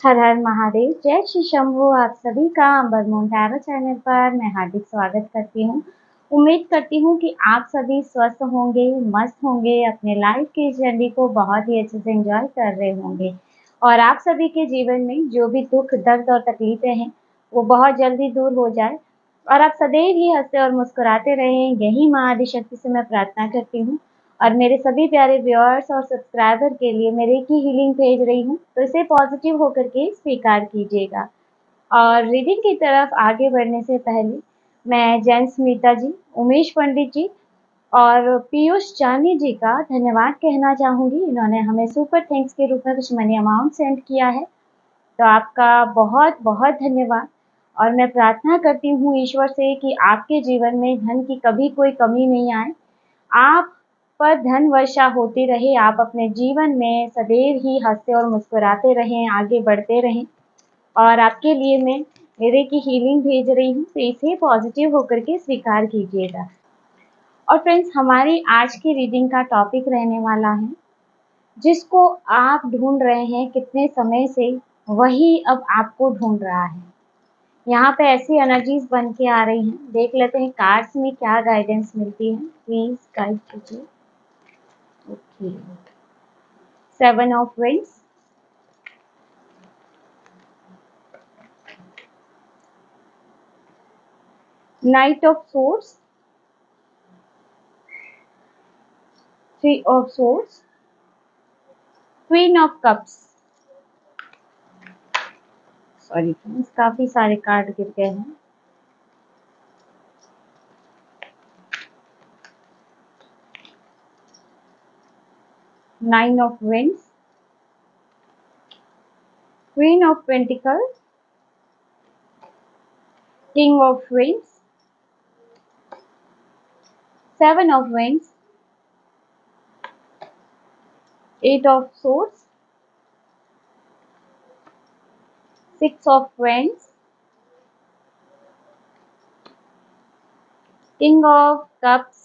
हर हर महादेव, जय श्री शंभू। आप सभी का अंबर मून टैरो चैनल पर मैं हार्दिक स्वागत करती हूँ। उम्मीद करती हूँ कि आप सभी स्वस्थ होंगे, मस्त होंगे, अपने लाइफ की जर्नी को बहुत ही अच्छे से एंजॉय कर रहे होंगे और आप सभी के जीवन में जो भी दुख, दर्द और तकलीफें हैं, वो बहुत जल्दी दूर हो जाए और आप सदैव ही हंसते और मुस्कुराते रहें। यही माँ आदिशक्ति से मैं प्रार्थना करती हूँ और मेरे सभी प्यारे व्यूअर्स और सब्सक्राइबर के लिए मेरे की हीलिंग भेज रही हूँ, तो इसे पॉजिटिव होकर के स्वीकार कीजिएगा। और रीडिंग की तरफ आगे बढ़ने से पहले मैं जैन स्मिता जी, उमेश पंडित जी और पीयूष जानी जी का धन्यवाद कहना चाहूँगी। इन्होंने हमें सुपर थैंक्स के रूप में कुछ मनी अमाउंट सेंड किया है, तो आपका बहुत बहुत धन्यवाद। और मैं प्रार्थना करती हूँ ईश्वर से कि आपके जीवन में धन की कभी कोई कमी नहीं आए, आप पर धन वर्षा होती रहे, आप अपने जीवन में सदैव ही हंसते और मुस्कुराते रहें, आगे बढ़ते रहें। और आपके लिए मैं मेरे की हीलिंग भेज रही हूँ, तो इसे पॉजिटिव होकर के स्वीकार कीजिएगा। और फ्रेंड्स, हमारी आज की रीडिंग का टॉपिक रहने वाला है, जिसको आप ढूंढ रहे हैं कितने समय से, वही अब आपको ढूंढ रहा है। यहाँ पे ऐसी एनर्जीज बन के आ रही हैं। देख लेते हैं कार्ड्स में क्या गाइडेंस मिलती है, प्लीज गाइड कीजिए। Okay, 7 of Wands, Knight of Swords, 3 of Swords, Queen of Cups। Sorry friends, काफी सारे कार्ड गिर गए हैं। Nine of Wands, Queen of Pentacles, King of Wands, 7 of Wands, 8 of Swords, 6 of Wands, King of Cups,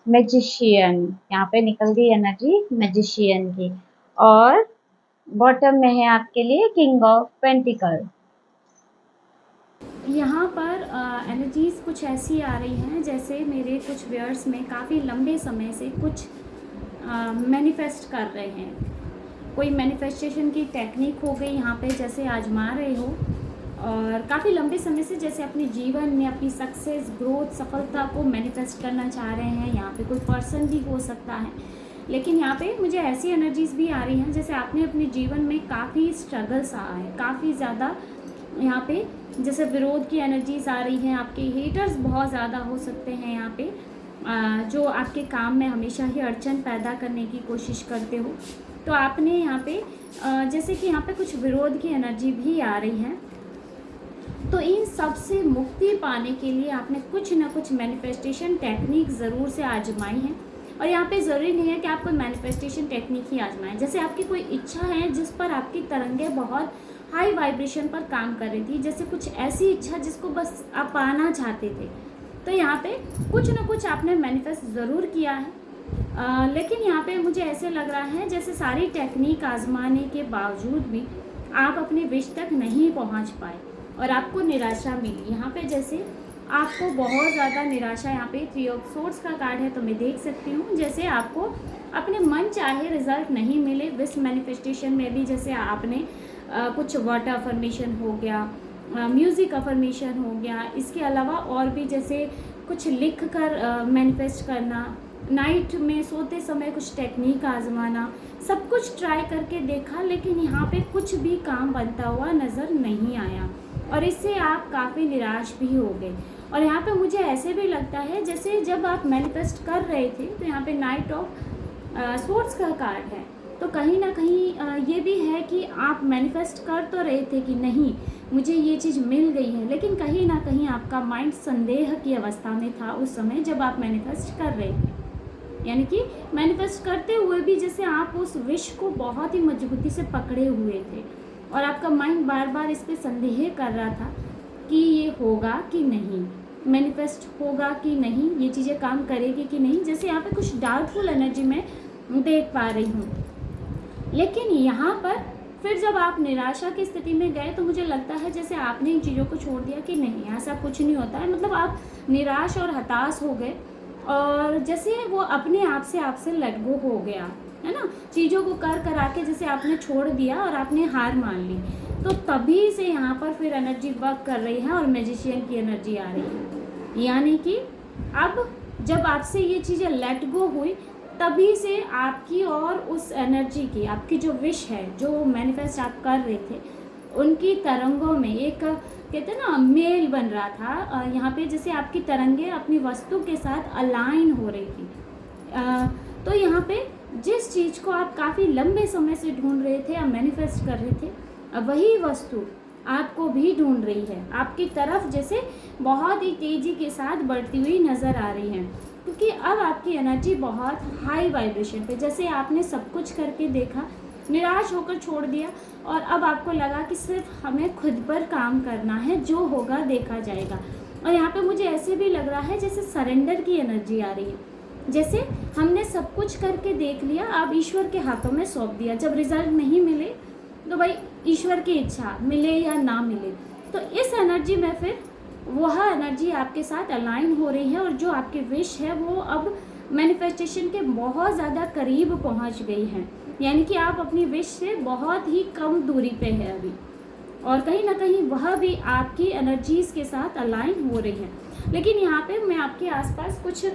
magician. यहाँ पे निकल गई energy magician की, और बॉटम में है आपके लिए किंग ऑफ पेंटिकल। यहाँ पर एनर्जीज़ कुछ ऐसी आ रही हैं जैसे मेरे कुछ व्यूअर्स में काफ़ी लंबे समय से कुछ मैनिफेस्ट कर रहे हैं। कोई मैनिफेस्टेशन की टेक्निक हो गई यहाँ पे, जैसे आजमा रहे हो और काफ़ी लंबे समय से जैसे अपने जीवन में अपनी सक्सेस, ग्रोथ, सफलता को मैनिफेस्ट करना चाह रहे हैं। यहाँ पे कोई पर्सन भी हो सकता है, लेकिन यहाँ पे मुझे ऐसी एनर्जीज़ भी आ रही हैं जैसे आपने अपने जीवन में काफ़ी स्ट्रगल्स आ है, काफ़ी ज़्यादा यहाँ पे जैसे विरोध की एनर्जीज आ रही हैं। आपके हेटर्स बहुत ज़्यादा हो सकते हैं यहाँ पे, जो आपके काम में हमेशा ही अड़चन पैदा करने की कोशिश करते हो। तो आपने यहाँ पे जैसे कि यहाँ पे कुछ विरोध की एनर्जी भी आ रही है, तो इन सब से मुक्ति पाने के लिए आपने कुछ ना कुछ मैनिफेस्टेशन टेक्निक ज़रूर से आजमाई है। और यहाँ पे ज़रूरी नहीं है कि आप कोई मैनिफेस्टेशन टेक्निक ही आजमाएं। जैसे आपकी कोई इच्छा है जिस पर आपकी तरंगें बहुत हाई वाइब्रेशन पर काम कर रही थी, जैसे कुछ ऐसी इच्छा जिसको बस आप पाना चाहते थे, तो यहाँ पे कुछ ना कुछ आपने मैनिफेस्ट ज़रूर किया है। लेकिन यहाँ पे मुझे ऐसे लग रहा है जैसे सारी टेक्निक आजमाने के बावजूद भी आप अपने विश तक नहीं पहुँच पाए और आपको निराशा मिली। यहाँ पे जैसे आपको बहुत ज़्यादा निराशा, यहाँ पे 3 ऑफ सोर्ड्स का कार्ड है तो मैं देख सकती हूँ जैसे आपको अपने मन चाहे रिजल्ट नहीं मिले। विश मैनिफेस्टेशन में भी जैसे आपने कुछ वर्ड अफर्मेशन हो गया, म्यूज़िक अफर्मेशन हो गया, इसके अलावा और भी जैसे कुछ लिख कर मैनिफेस्ट करना, नाइट में सोते समय कुछ टेक्निक आजमाना, सब कुछ ट्राई करके देखा, लेकिन यहाँ पे कुछ भी काम बनता हुआ नज़र नहीं आया और इससे आप काफ़ी निराश भी हो गए। और यहाँ पे मुझे ऐसे भी लगता है जैसे जब आप मैनिफेस्ट कर रहे थे तो यहाँ पे नाइट ऑफ सोर्ड्स का कार्ड है, तो कहीं ना कहीं ये भी है कि आप मैनिफेस्ट कर तो रहे थे कि नहीं मुझे ये चीज़ मिल गई है, लेकिन कहीं ना कहीं आपका माइंड संदेह की अवस्था में था उस समय जब आप मैनिफेस्ट कर रहे थे। यानी कि मैनिफेस्ट करते हुए भी जैसे आप उस विश को बहुत ही मजबूती से पकड़े हुए थे और आपका माइंड बार बार इस पर संदेह कर रहा था कि ये होगा कि नहीं, मैनिफेस्ट होगा कि नहीं, ये चीज़ें काम करेगी कि नहीं। जैसे यहाँ पे कुछ डाउटफुल एनर्जी में देख पा रही हूँ। लेकिन यहाँ पर फिर जब आप निराशा की स्थिति में गए तो मुझे लगता है जैसे आपने इन चीज़ों को छोड़ दिया कि नहीं, ऐसा कुछ नहीं होता है। मतलब आप निराश और हताश हो गए और जैसे वो अपने आप से लेट गो हो गया, है ना, चीज़ों को करा के जैसे आपने छोड़ दिया और आपने हार मान ली। तो तभी से यहाँ पर फिर एनर्जी वर्क कर रही है और मैजिशियन की एनर्जी आ रही है। यानी कि अब जब आपसे ये चीज़ें लेट गो हुई तभी से आपकी और उस एनर्जी की, आपकी जो विश है, जो मैनिफेस्ट आप कर रहे थे, उनकी तरंगों में एक कहते हैं ना मेल बन रहा था। यहाँ पे जैसे आपकी तरंगे अपनी वस्तु के साथ अलाइन हो रही थी। तो यहाँ पे जिस चीज़ को आप काफ़ी लंबे समय से ढूंढ रहे थे या मैनिफेस्ट कर रहे थे, वही वस्तु आपको भी ढूंढ रही है, आपकी तरफ जैसे बहुत ही तेज़ी के साथ बढ़ती हुई नज़र आ रही है। क्योंकि अब आपकी एनर्जी बहुत हाई वाइब्रेशन पे, जैसे आपने सब कुछ करके देखा, निराश होकर छोड़ दिया और अब आपको लगा कि सिर्फ हमें खुद पर काम करना है, जो होगा देखा जाएगा। और यहाँ पे मुझे ऐसे भी लग रहा है जैसे सरेंडर की एनर्जी आ रही है, जैसे हमने सब कुछ करके देख लिया, अब ईश्वर के हाथों में सौंप दिया। जब रिजल्ट नहीं मिले तो भाई ईश्वर की इच्छा, मिले या ना मिले। तो इस एनर्जी में फिर वह एनर्जी आपके साथ अलाइन हो रही है और जो आपकी विश है वो अब मैनिफेस्टेशन के बहुत ज़्यादा करीब पहुंच गई है। यानी कि आप अपनी विश से बहुत ही कम दूरी पे है अभी, और कहीं ना कहीं वह भी आपकी एनर्जीज़ के साथ अलाइन हो रही है। लेकिन यहाँ पे मैं आपके आसपास कुछ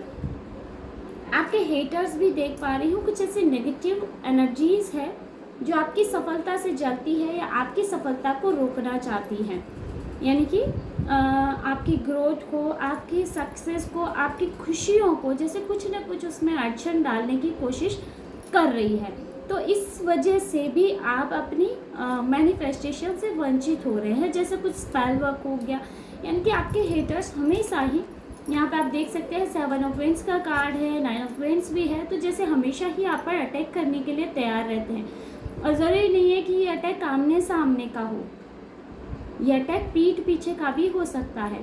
आपके हेटर्स भी देख पा रही हूँ, कुछ ऐसे नेगेटिव एनर्जीज़ है जो आपकी सफलता से जलती है या आपकी सफलता को रोकना चाहती हैं। यानी कि आपकी ग्रोथ को, आपकी सक्सेस को, आपकी खुशियों को जैसे कुछ ना कुछ उसमें अड़चन डालने की कोशिश कर रही है। तो इस वजह से भी आप अपनी मैनिफेस्टेशन से वंचित हो रहे हैं। जैसे कुछ स्पेल वर्क हो गया, यानी कि आपके हेटर्स हमेशा ही, यहाँ पे आप देख सकते हैं 7 ऑफ वेंट्स का कार्ड है, 9 ऑफ वेंट्स भी है, तो जैसे हमेशा ही आप पर अटैक करने के लिए तैयार रहते हैं। और ज़रूरी नहीं है कि ये अटैक आमने सामने का हो, ये अटैक पीठ पीछे का भी हो सकता है।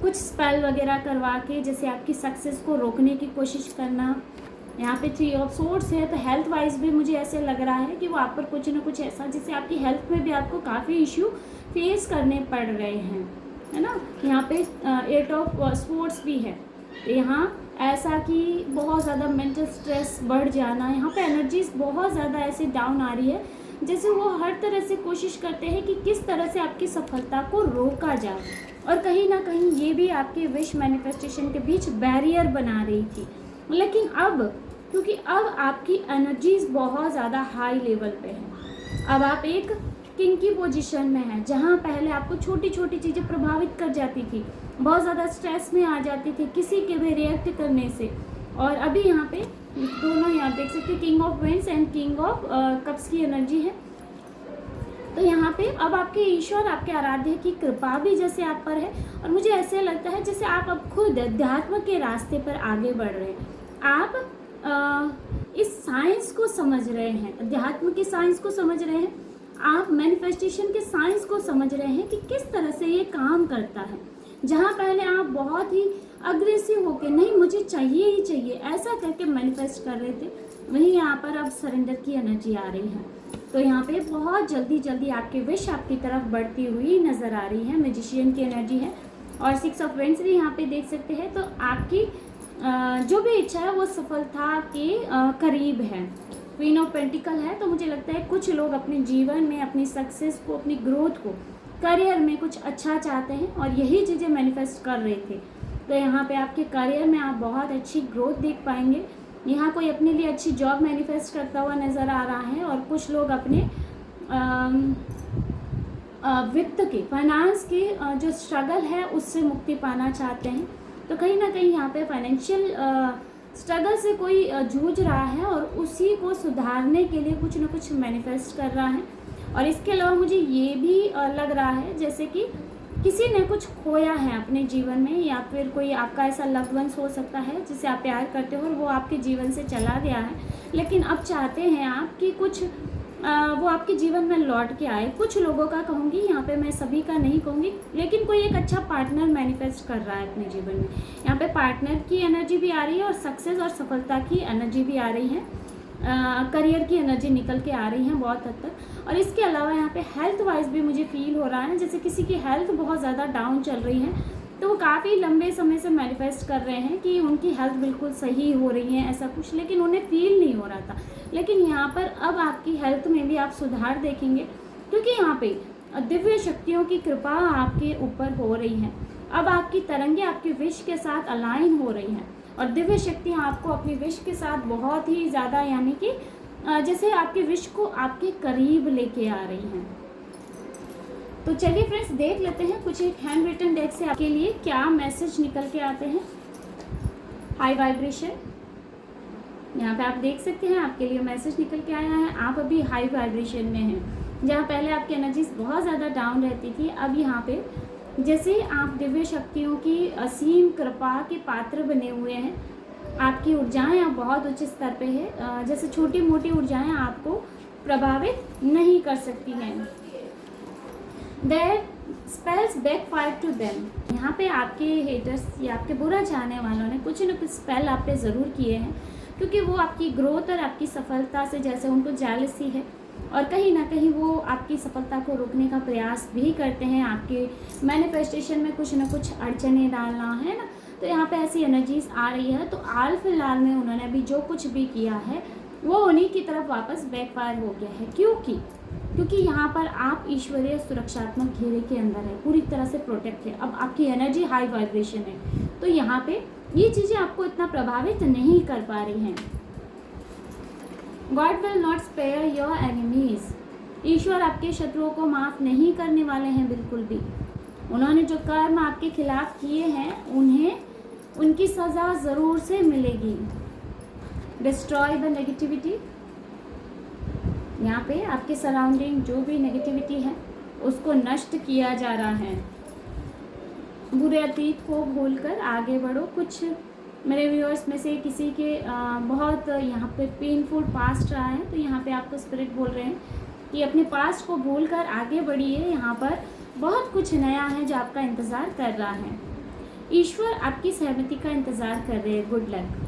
कुछ स्पेल वगैरह करवा के जैसे आपकी सक्सेस को रोकने की कोशिश करना। यहाँ पे 3 ऑफ सोर्ड्स है, तो हेल्थ वाइज भी मुझे ऐसे लग रहा है कि वो आप पर कुछ ना कुछ ऐसा, जिससे आपकी हेल्थ में भी आपको काफ़ी इश्यू फेस करने पड़ रहे हैं, है ना। यहाँ पे 8 ऑफ स्पोर्ट्स भी है, यहाँ ऐसा कि बहुत ज़्यादा मेंटल स्ट्रेस बढ़ जाना। यहाँ पे एनर्जीज बहुत ज़्यादा ऐसे डाउन आ रही है, जैसे वो हर तरह से कोशिश करते हैं कि किस तरह से आपकी सफलता को रोका जाए। और कहीं ना कहीं ये भी आपके विश मैनिफेस्टेशन के बीच बैरियर बना रही थी। लेकिन अब क्योंकि अब आपकी एनर्जीज बहुत ज़्यादा हाई लेवल पे है, अब आप एक किंग की पोजीशन में है, जहाँ पहले आपको छोटी छोटी चीज़ें प्रभावित कर जाती थी, बहुत ज़्यादा स्ट्रेस में आ जाती थी किसी के भी रिएक्ट करने से। और अभी यहाँ पे दोनों ही आप देख सकते हैं, king of vents and king of cups की एनर्जी है। तो यहाँ पे अब आपके ईश्वर, आपके आराध्य की कृपा भी जैसे आप पर है, और मुझे ऐसे लगता है जैसे आप अब खुद अध्यात्म के रास्ते पर आगे बढ़ रहे हैं। आप इस साइंस को समझ रहे हैं, अध्यात्म की साइंस को समझ रहे हैं, आप मैनिफेस्टेशन के साइंस को समझ रहे हैं कि किस तरह से ये काम करता है। जहाँ पहले आप बहुत ही अग्रेसिव होके नहीं मुझे चाहिए ही चाहिए ऐसा करके मैनिफेस्ट कर रहे थे, वहीं यहाँ पर अब सरेंडर की एनर्जी आ रही है। तो यहाँ पे बहुत जल्दी जल्दी आपके विश आपकी तरफ बढ़ती हुई नज़र आ रही है। मैजिशियन की एनर्जी है और 6 ऑफ वेंट्स भी यहाँ पे देख सकते हैं। तो आपकी जो भी इच्छा है वो सफलता के करीब है। क्वीन ऑफ पेंटिकल है, तो मुझे लगता है कुछ लोग अपने जीवन में अपनी सक्सेस को, अपनी ग्रोथ को, करियर में कुछ अच्छा चाहते हैं और यही चीज़ें मैनिफेस्ट कर रहे थे। तो यहाँ पे आपके करियर में आप बहुत अच्छी ग्रोथ देख पाएंगे। यहाँ कोई अपने लिए अच्छी जॉब मैनिफेस्ट करता हुआ नज़र आ रहा है और कुछ लोग अपने वित्त के, फाइनेंस के जो स्ट्रगल है उससे मुक्ति पाना चाहते हैं। तो कहीं ना कहीं यहाँ पे फाइनेंशियल स्ट्रगल से कोई जूझ रहा है और उसी को सुधारने के लिए कुछ ना कुछ मैनिफेस्ट कर रहा है। और इसके अलावा मुझे ये भी लग रहा है जैसे कि किसी ने कुछ खोया है अपने जीवन में, या फिर कोई आपका ऐसा लव्ड वंस हो सकता है जिसे आप प्यार करते हो और वो आपके जीवन से चला गया है, लेकिन अब चाहते हैं आप कि कुछ वो आपके जीवन में लौट के आए। कुछ लोगों का कहूँगी, यहाँ पे मैं सभी का नहीं कहूँगी, लेकिन कोई एक अच्छा पार्टनर मैनिफेस्ट कर रहा है अपने जीवन में। यहाँ पे पार्टनर की एनर्जी भी आ रही है और सक्सेस और सफलता की एनर्जी भी आ रही है। करियर की एनर्जी निकल के आ रही है बहुत हद तक। और इसके अलावा यहाँ पे हेल्थ वाइज भी मुझे फील हो रहा है जैसे किसी की हेल्थ बहुत ज़्यादा डाउन चल रही है, तो वो काफ़ी लंबे समय से मैनिफेस्ट कर रहे हैं कि उनकी हेल्थ बिल्कुल सही हो रही है ऐसा कुछ, लेकिन उन्हें फील नहीं हो रहा था। लेकिन यहाँ पर अब आपकी हेल्थ में भी आप सुधार देखेंगे, क्योंकि यहाँ पे दिव्य शक्तियों की कृपा आपके ऊपर हो रही है। अब आपकी तरंगे आपके विश के साथ अलाइन हो रही हैं और दिव्य शक्तियाँ आपको अपनी विश के साथ बहुत ही ज़्यादा, यानी कि जैसे आपके विश को आपके करीब लेके आ रही हैं। तो चलिए फ्रेंड्स, देख लेते हैं कुछ एक हैंड रिटन डेक से आपके लिए क्या मैसेज निकल के आते हैं। हाई वाइब्रेशन, यहाँ पे आप देख सकते हैं आपके लिए मैसेज निकल के आया है। आप अभी हाई वाइब्रेशन में हैं, जहाँ पहले आपकी एनर्जीज बहुत ज़्यादा डाउन रहती थी, अब यहाँ पे जैसे आप दिव्य शक्तियों की असीम कृपा के पात्र बने हुए हैं। आपकी ऊर्जाएं अब बहुत उच्च स्तर पे है, जैसे छोटी मोटी ऊर्जाएं आपको प्रभावित नहीं कर सकती हैं। Their spells backfire to them। यहाँ पे आपके हेटर्स या आपके बुरा चाहने वालों ने कुछ न कुछ स्पेल आप पे ज़रूर किए हैं, क्योंकि वो आपकी ग्रोथ और आपकी सफलता से जैसे उनको जेलसी है और कहीं ना कहीं वो आपकी सफलता को रोकने का प्रयास भी करते हैं, आपके मैनिफेस्टेशन में कुछ ना कुछ अड़चने डालना है ना। तो यहाँ पे ऐसी एनर्जीज आ रही है, तो हाल फिलहाल में उन्होंने अभी जो कुछ भी किया है वो उन्हीं की तरफ वापस बैकफायर हो गया है। क्योंकि यहाँ पर आप ईश्वरीय सुरक्षात्मक घेरे के अंदर है, पूरी तरह से प्रोटेक्ट है। अब आपकी एनर्जी हाई वाइब्रेशन है, तो यहाँ पे ये चीज़ें आपको इतना प्रभावित नहीं कर पा रही हैं। God will not spare your enemies. ईश्वर आपके शत्रुओं को माफ़ नहीं करने वाले हैं बिल्कुल भी। उन्होंने जो कर्म आपके खिलाफ किए हैं उन्हें उनकी सज़ा ज़रूर से मिलेगी। डिस्ट्रॉय द नेगेटिविटी, यहाँ पे आपके सराउंडिंग जो भी नेगेटिविटी है उसको नष्ट किया जा रहा है। बुरे अतीत को भूलकर आगे बढ़ो। कुछ मेरे व्यूअर्स में से किसी के बहुत यहाँ पे पेनफुल पास्ट रहा है, तो यहाँ पे आपको स्पिरिट बोल रहे हैं कि अपने पास्ट को भूलकर आगे बढ़िए। यहाँ पर बहुत कुछ नया है जो आपका इंतज़ार कर रहा है। ईश्वर आपकी सहमति का इंतज़ार कर रहे हैं। गुड लक,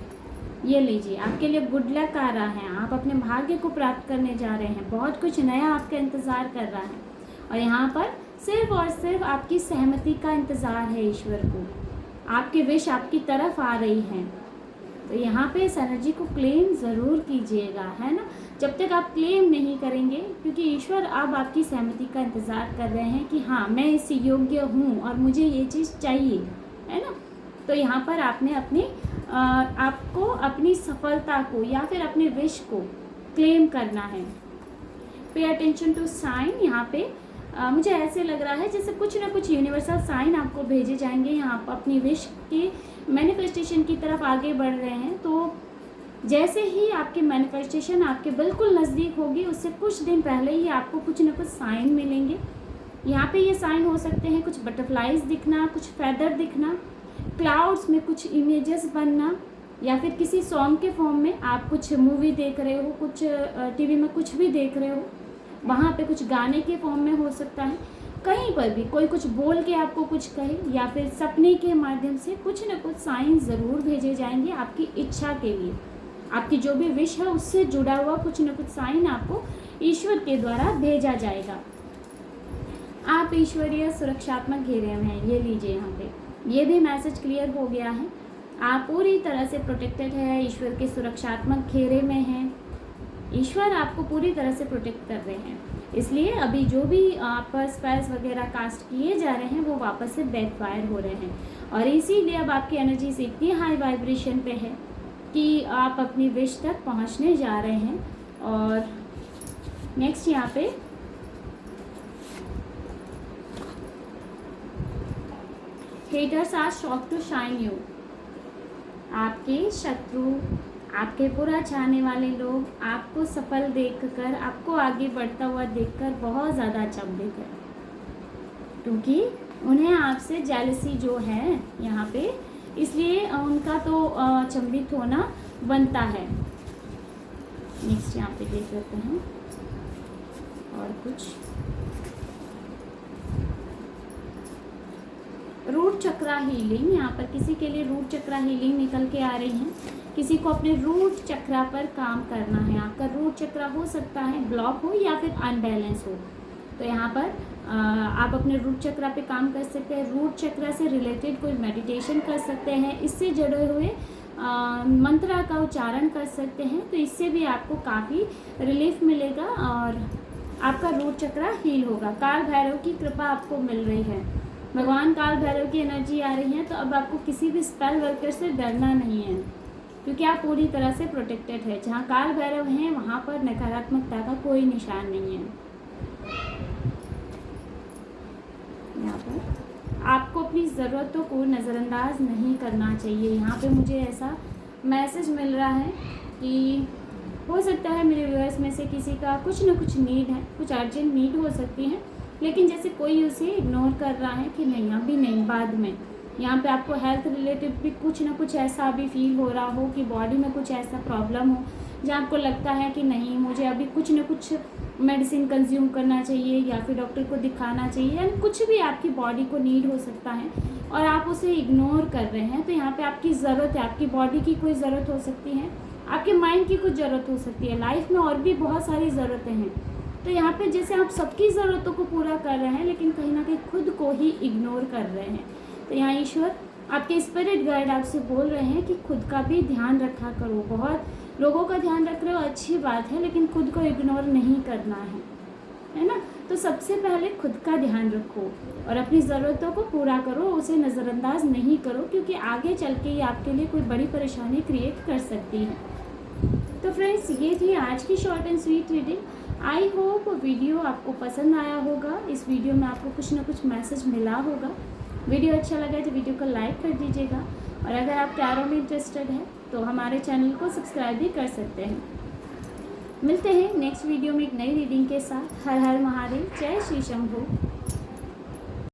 ये लीजिए, आपके लिए गुड लक आ रहा है। आप अपने भाग्य को प्राप्त करने जा रहे हैं। बहुत कुछ नया आपका इंतज़ार कर रहा है और यहाँ पर सिर्फ और सिर्फ आपकी सहमति का इंतज़ार है ईश्वर को। आपके विश आपकी तरफ आ रही हैं, तो यहाँ पे इस एनर्जी को क्लेम ज़रूर कीजिएगा, है ना। जब तक आप क्लेम नहीं करेंगे, क्योंकि ईश्वर अब आपकी सहमति का इंतज़ार कर रहे हैं कि हाँ मैं इस योग्य हूँ और मुझे ये चीज़ चाहिए, है ना। तो यहाँ पर आपने आपको अपनी सफलता को या फिर अपने विश को क्लेम करना है। Pay attention to sign. यहाँ पे मुझे ऐसे लग रहा है जैसे कुछ ना कुछ यूनिवर्सल साइन आपको भेजे जाएंगे। यहाँ पर अपनी विश के मैनिफेस्टेशन की तरफ आगे बढ़ रहे हैं, तो जैसे ही आपके मैनिफेस्टेशन आपके बिल्कुल नज़दीक होगी, उससे कुछ दिन पहले ही आपको कुछ ना कुछ साइन मिलेंगे। यहाँ पे ये साइन हो सकते हैं कुछ बटरफ्लाइज दिखना, कुछ फेदर दिखना, क्लाउड्स में कुछ इमेजेस बनना, या फिर किसी सॉन्ग के फॉर्म में आप कुछ मूवी देख रहे हो, कुछ टीवी में कुछ भी देख रहे हो, वहाँ पे कुछ गाने के फॉर्म में हो सकता है। कहीं पर भी कोई कुछ बोल के आपको कुछ कहे या फिर सपने के माध्यम से कुछ न कुछ साइन ज़रूर भेजे जाएंगे आपकी इच्छा के लिए। आपकी जो भी विश है उससे जुड़ा हुआ कुछ न कुछ साइन आपको ईश्वर के द्वारा भेजा जाएगा। आप ईश्वरीय सुरक्षात्मक घेरे में हैं, ये लीजिए। यहाँ पे ये भी मैसेज क्लियर हो गया है। आप पूरी तरह से प्रोटेक्टेड है, ईश्वर के सुरक्षात्मक घेरे में हैं। ईश्वर आपको पूरी तरह से प्रोटेक्ट कर रहे हैं, इसलिए अभी जो भी आप पर स्पेल्स वगैरह कास्ट किए जा रहे हैं वो वापस से बैकफायर हो रहे हैं, और इसीलिए अब आपकी एनर्जी से इतनी हाई वाइब्रेशन पे है कि आप अपनी विश तक पहुंचने जा रहे हैं। और नेक्स्ट यहाँ पे haters are shocked to shine you. आपके शत्रु, आपके बुरा चाहने वाले लोग आपको सफल देखकर, आपको आगे बढ़ता हुआ देखकर बहुत ज़्यादा अचंभित है, क्योंकि उन्हें आपसे जेलसी जो है यहाँ पे, इसलिए उनका तो अचंभित होना बनता है। नेक्स्ट यहाँ पे देख लेते हैं और कुछ। रूट चक्रा हीलिंग, यहाँ पर किसी के लिए रूट चक्रा हीलिंग निकल के आ रही है। किसी को अपने रूट चक्रा पर काम करना है। आपका रूट चक्रा हो सकता है ब्लॉक हो या फिर अनबैलेंस हो, तो यहाँ पर आप अपने रूट चक्रा पे काम कर सकते हैं। रूट चक्रा से रिलेटेड कोई मेडिटेशन कर सकते हैं, इससे जुड़े हुए मंत्र का उच्चारण कर सकते हैं, तो इससे भी आपको काफ़ी रिलीफ मिलेगा और आपका रूट चक्रा हील होगा। काल भैरव की कृपा आपको मिल रही है, भगवान काल भैरव की एनर्जी आ रही है, तो अब आपको किसी भी स्पेल वर्कर से डरना नहीं है, क्योंकि आप पूरी तरह से प्रोटेक्टेड है। जहाँ काल भैरव हैं वहाँ पर नकारात्मकता का कोई निशान नहीं है। यहाँ पर आपको अपनी ज़रूरतों को नज़रअंदाज नहीं करना चाहिए। यहाँ पे मुझे ऐसा मैसेज मिल रहा है कि हो सकता है मेरे व्यूअर्स में से किसी का कुछ ना कुछ नीड है, कुछ अर्जेंट नीड हो सकती है, लेकिन जैसे कोई उसे इग्नोर कर रहा है कि नहीं अभी नहीं, बाद में। यहाँ पे आपको हेल्थ रिलेटेड भी कुछ ना कुछ ऐसा अभी फील हो रहा हो कि बॉडी में कुछ ऐसा प्रॉब्लम हो जहाँ आपको लगता है कि नहीं मुझे अभी कुछ ना कुछ मेडिसिन कंज्यूम करना चाहिए या फिर डॉक्टर को दिखाना चाहिए, यानी कुछ भी आपकी बॉडी को नीड हो सकता है और आप उसे इग्नोर कर रहे हैं। तो यहाँ पे आपकी ज़रूरत है, आपकी बॉडी की कोई ज़रूरत हो सकती है, आपके माइंड की कुछ ज़रूरत हो सकती है, लाइफ में और भी बहुत सारी ज़रूरतें हैं। तो यहाँ पे जैसे आप सबकी ज़रूरतों को पूरा कर रहे हैं लेकिन कहीं ना कहीं खुद को ही इग्नोर कर रहे हैं। तो यहाँ ईश्वर आपके स्पिरिट गाइड आपसे बोल रहे हैं कि खुद का भी ध्यान रखा करो। बहुत लोगों का ध्यान रख रहे हो, अच्छी बात है, लेकिन खुद को इग्नोर नहीं करना है ना। तो सबसे पहले खुद का ध्यान रखो और अपनी ज़रूरतों को पूरा करो, उसे नज़रअंदाज नहीं करो, क्योंकि आगे चल के ये आपके लिए कोई बड़ी परेशानी क्रिएट कर सकती है। तो फ्रेंड्स, ये थी आज की short and sweet reading. I hope video आपको पसंद आया होगा। इस वीडियो में आपको कुछ ना कुछ मैसेज मिला होगा। वीडियो अच्छा लगा तो वीडियो को लाइक कर दीजिएगा और अगर आप टैरो में इंटरेस्टेड हैं तो हमारे चैनल को सब्सक्राइब भी कर सकते हैं। मिलते हैं नेक्स्ट वीडियो में एक नई रीडिंग के साथ। हर हर महादेव, जय श्री शंभू।